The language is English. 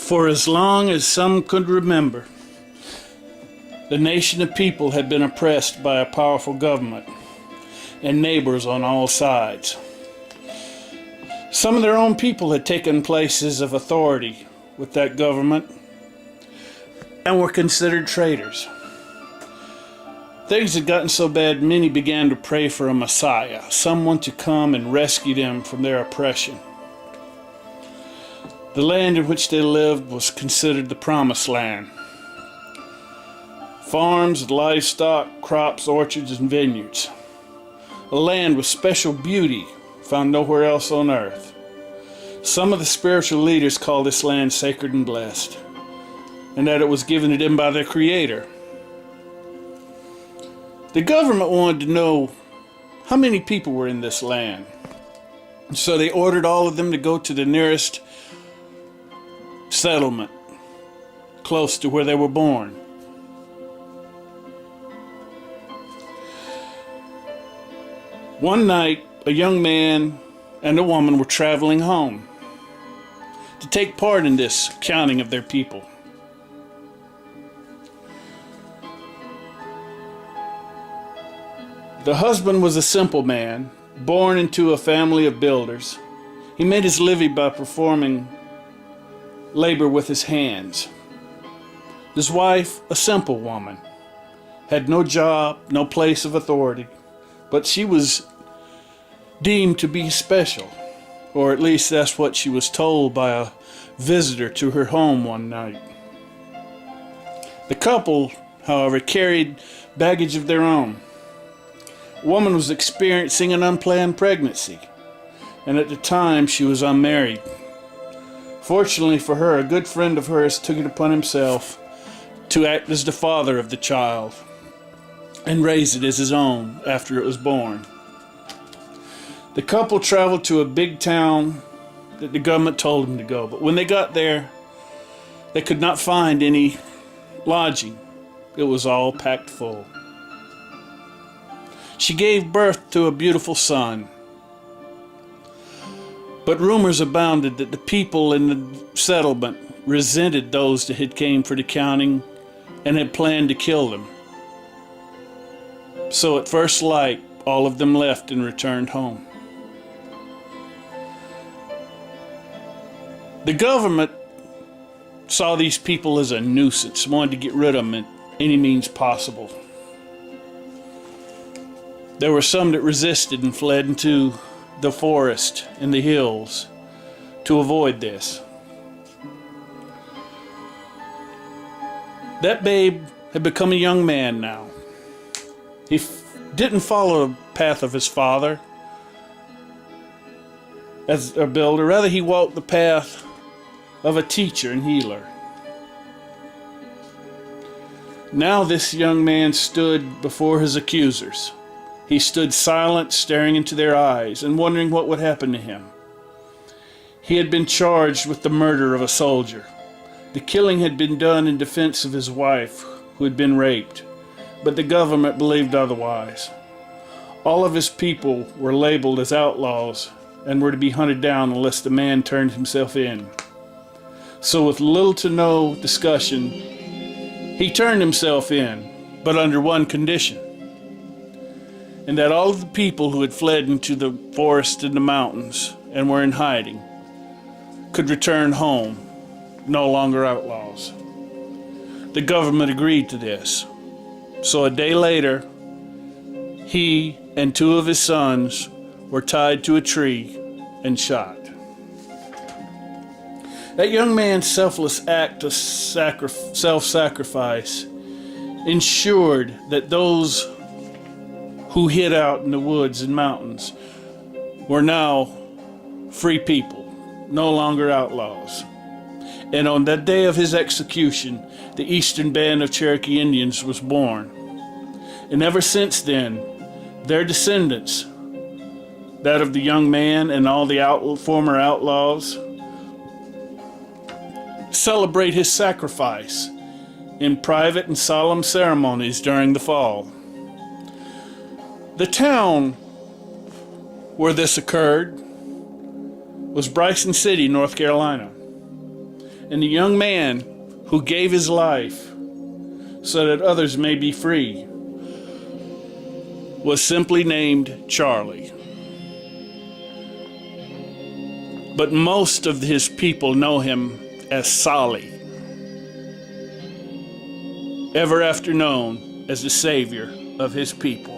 For as long as some could remember, the nation of people had been oppressed by a powerful government and neighbors on all sides. Some of their own people had taken places of authority with that government and were considered traitors. Things had gotten so bad, many began to pray for a Messiah, someone to come and rescue them from their oppression. The land in which they lived was considered the Promised Land. Farms, livestock, crops, orchards, and vineyards. A land with special beauty found nowhere else on earth. Some of the spiritual leaders call this land sacred and blessed, and that it was given to them by their Creator. The government wanted to know how many people were in this land. So they ordered all of them to go to the nearest settlement close to where they were born. One night, a young man and a woman were traveling home to take part in this counting of their people. The husband was a simple man, born into a family of builders. He made his living by performing labor with his hands. His wife, a simple woman, had no job, no place of authority, but she was deemed to be special, or at least that's what she was told by a visitor to her home one night. The couple, however, carried baggage of their own. A woman was experiencing an unplanned pregnancy, and at the time she was unmarried. Fortunately for her, a good friend of hers took it upon himself to act as the father of the child and raise it as his own after it was born. The couple traveled to a big town that the government told them to go, but when they got there, they could not find any lodging. It was all packed full. She gave birth to a beautiful son. But rumors abounded that the people in the settlement resented those that had came for the counting and had planned to kill them. So at first light, all of them left and returned home. The government saw these people as a nuisance, wanted to get rid of them at any means possible. There were some that resisted and fled into the forest and the hills to avoid this. That babe had become a young man now. He didn't follow the path of his father as a builder. Rather, he walked the path of a teacher and healer. Now this young man stood before his accusers. He stood silent, staring into their eyes and wondering what would happen to him. He had been charged with the murder of a soldier. The killing had been done in defense of his wife, who had been raped, but the government believed otherwise. All of his people were labeled as outlaws and were to be hunted down unless the man turned himself in. So with little to no discussion, he turned himself in, but under one condition: and that all of the people who had fled into the forest and the mountains and were in hiding could return home, no longer outlaws. The government agreed to this. So a day later, he and two of his sons were tied to a tree and shot. That young man's selfless act of self-sacrifice ensured that those who hid out in the woods and mountains were now free people, no longer outlaws. And on that day of his execution, the Eastern Band of Cherokee Indians was born. And ever since then, their descendants, that of the young man and all the former outlaws, celebrate his sacrifice in private and solemn ceremonies during the fall. The town where this occurred was Bryson City, North Carolina. And the young man who gave his life so that others may be free was simply named Charlie. But most of his people know him as Solly, ever after known as the savior of his people.